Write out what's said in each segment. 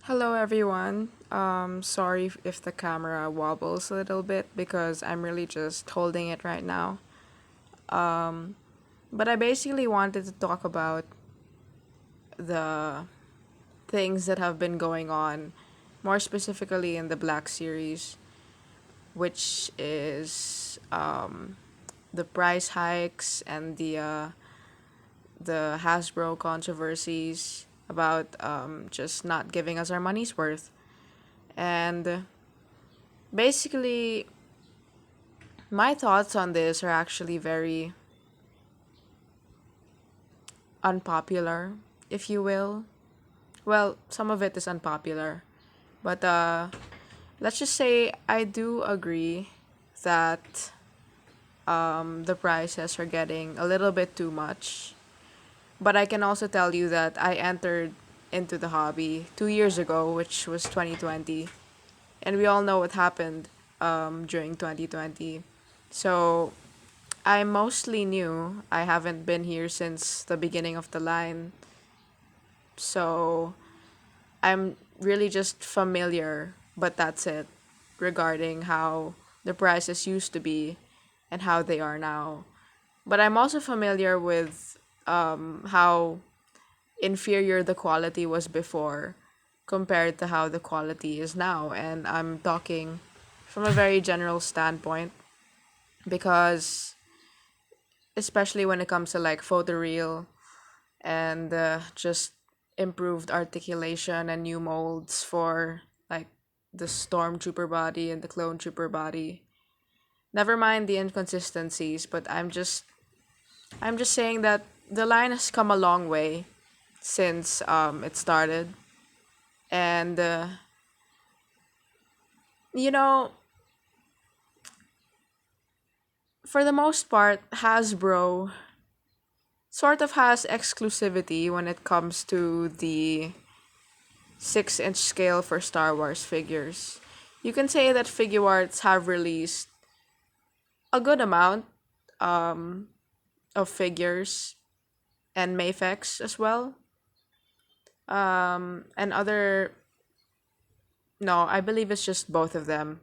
Hello, everyone. Sorry if the camera wobbles a little bit because I'm really just holding it right now. But I basically wanted to talk about the things that have been going on, more specifically in the Black series, which is the price hikes and the Hasbro controversies about just not giving us our money's worth. And basically, my thoughts on this are actually very unpopular, if you will. Well, some of it is unpopular, but let's just say I do agree that the prices are getting a little bit too much. But I can also tell you that I entered into the hobby 2 years ago, which was 2020, and we all know what happened during 2020. So I'm mostly new. I haven't been here since the beginning of the line. So I'm really just familiar, but that's it, regarding how the prices used to be and how they are now. But I'm also familiar with how inferior the quality was before compared to how the quality is now. And I'm talking from a very general standpoint because, especially when it comes to like photoreal and just improved articulation and new molds for like the stormtrooper body and the clone trooper body. Never mind the inconsistencies, but I'm just saying that the line has come a long way since it started. And you know, for the most part, Hasbro sort of has exclusivity when it comes to the 6-inch scale for Star Wars figures. You can say that Figuarts have released a good amount um, of figures and Mafex as well. And other, no, I believe it's just both of them.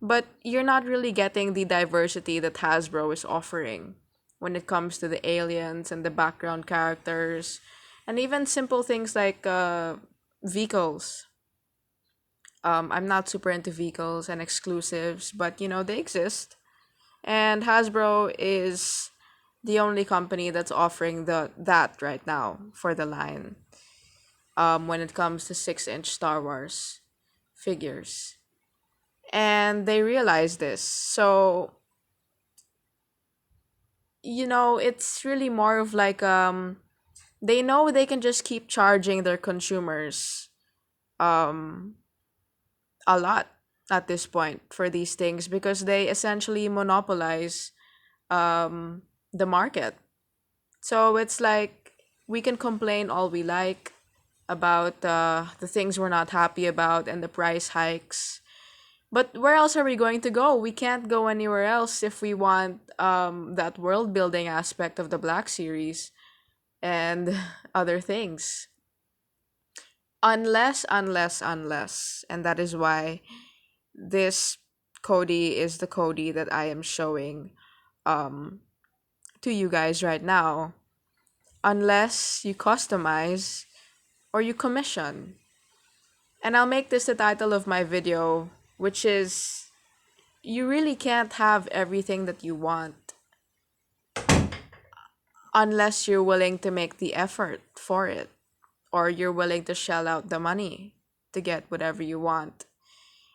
But you're not really getting the diversity that Hasbro is offering when it comes to the aliens and the background characters, and even simple things like vehicles. I'm not super into vehicles and exclusives, but they exist. And Hasbro is the only company that's offering that right now for the line. When it comes to 6-inch Star Wars figures, and they realize this, so it's really more of like they know they can just keep charging their consumers um a lot at this point for these things because they essentially monopolize the market. So it's like we can complain all we like about the things we're not happy about and the price hikes. But where else are we going to go? We can't go anywhere else if we want that world building aspect of the Black Series and other things. Unless, and that is why this Cody is the Cody that I am showing um, to you guys right now. Unless you customize or you commission. And I'll make this the title of my video, which is you really can't have everything that you want unless you're willing to make the effort for it or you're willing to shell out the money to get whatever you want.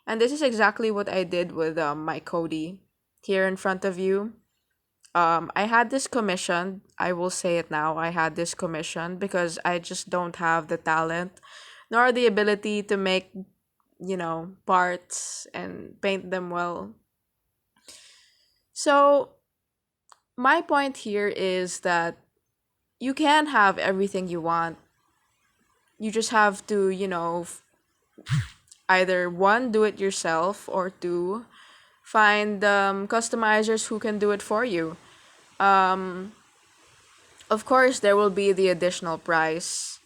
And this is exactly what I did with my Cody here in front of you. I had this commission. I will say it now. I had this commission because I just don't have the talent nor the ability to make, parts and paint them well. So, my point here is that you can have everything you want. You just have to, either one, do it yourself, or two, find customizers who can do it for you. Of course, there will be the additional price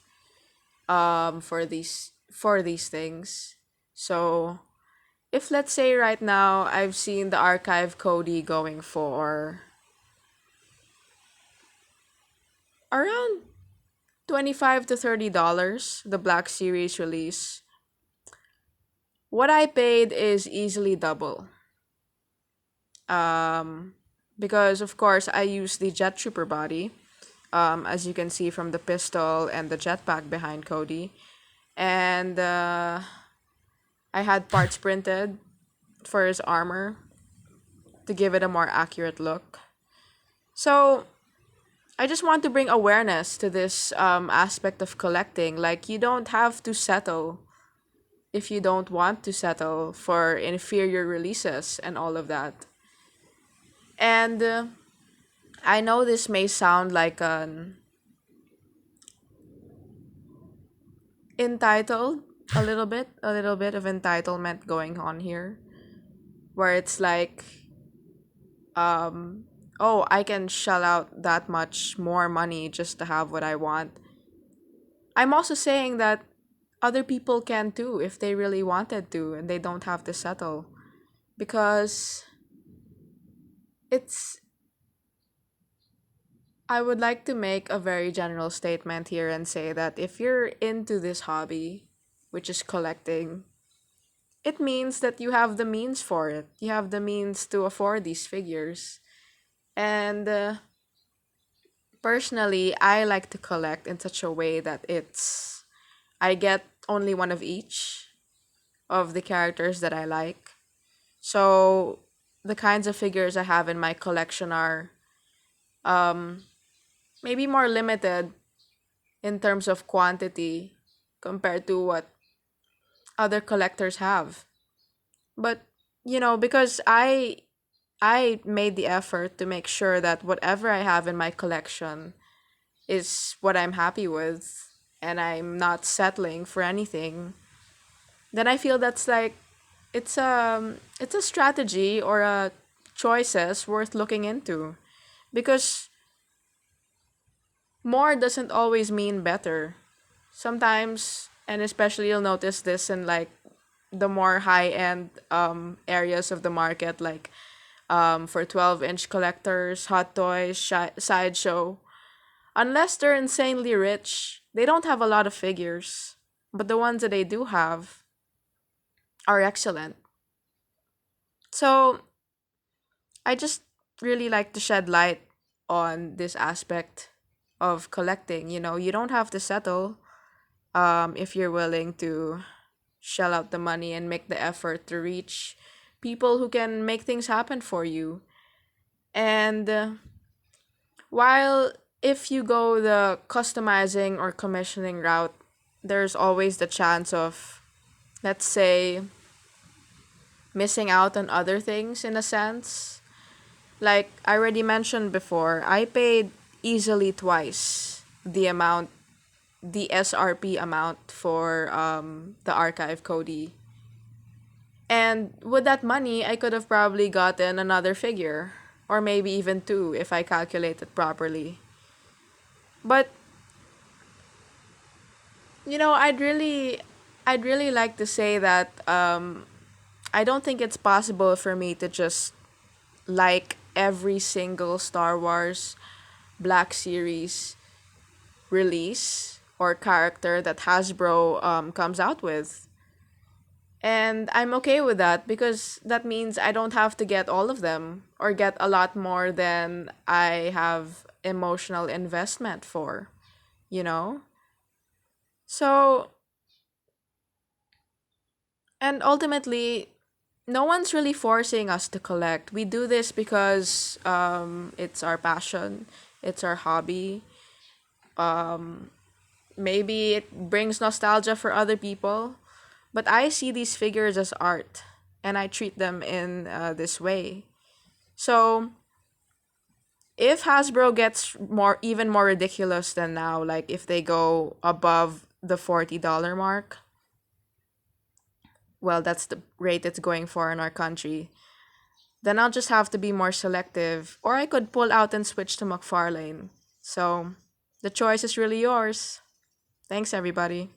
for these. for these things. So, if let's say right now I've seen the archive Cody going for around 25 to $30, the Black Series release, what I paid is easily double. Um, because of course I use the Jet Trooper body, as you can see from the pistol and the jetpack behind Cody, and I had parts printed for his armor to give it a more accurate look. So I just want to bring awareness to this aspect of collecting. Like, you don't have to settle if you don't want to settle for inferior releases and all of that. And I know this may sound like an entitled a little bit of entitlement going on here, where it's like, um, oh, I can shell out that much more money just to have what I want. I'm also saying that other people can too if they really wanted to and they don't have to settle, because it's I would like to make a very general statement here and say that if you're into this hobby, which is collecting, it means that you have the means for it. You have the means to afford these figures. And personally, I like to collect in such a way that I get only one of each of the characters that I like. So the kinds of figures I have in my collection are um, maybe more limited in terms of quantity compared to what other collectors have. But because I made the effort to make sure that whatever I have in my collection is what I'm happy with, and I'm not settling for anything, then I feel that's like it's a strategy or a choices worth looking into, because more doesn't always mean better. Sometimes, and especially you'll notice this in like the more high end areas of the market, like for 12-inch collectors, Hot Toys, Sideshow. Unless they're insanely rich, they don't have a lot of figures. But the ones that they do have are excellent. So I just really like to shed light on this aspect of collecting. You don't have to settle if you're willing to shell out the money and make the effort to reach people who can make things happen for you. And while if you go the customizing or commissioning route, there's always the chance of, let's say, missing out on other things in a sense. Like I already mentioned before, I paid easily twice the SRP amount for the archive Cody. And with that money, I could have probably gotten another figure, or maybe even two if I calculate it properly. But I'd really like to say that I don't think it's possible for me to just like every single Star Wars Black Series release or character that Hasbro comes out with. And I'm okay with that because that means I don't have to get all of them or get a lot more than I have emotional investment for, you know? So, and ultimately, no one's really forcing us to collect. We do this because it's our passion, it's our hobby. Um, Maybe it brings nostalgia for other people, but I see these figures as art and I treat them in this way. So, if Hasbro gets even more ridiculous than now, like if they go above the $40 mark, well, that's the rate it's going for in our country, then I'll just have to be more selective, or I could pull out and switch to McFarlane. So, the choice is really yours. Thanks, everybody.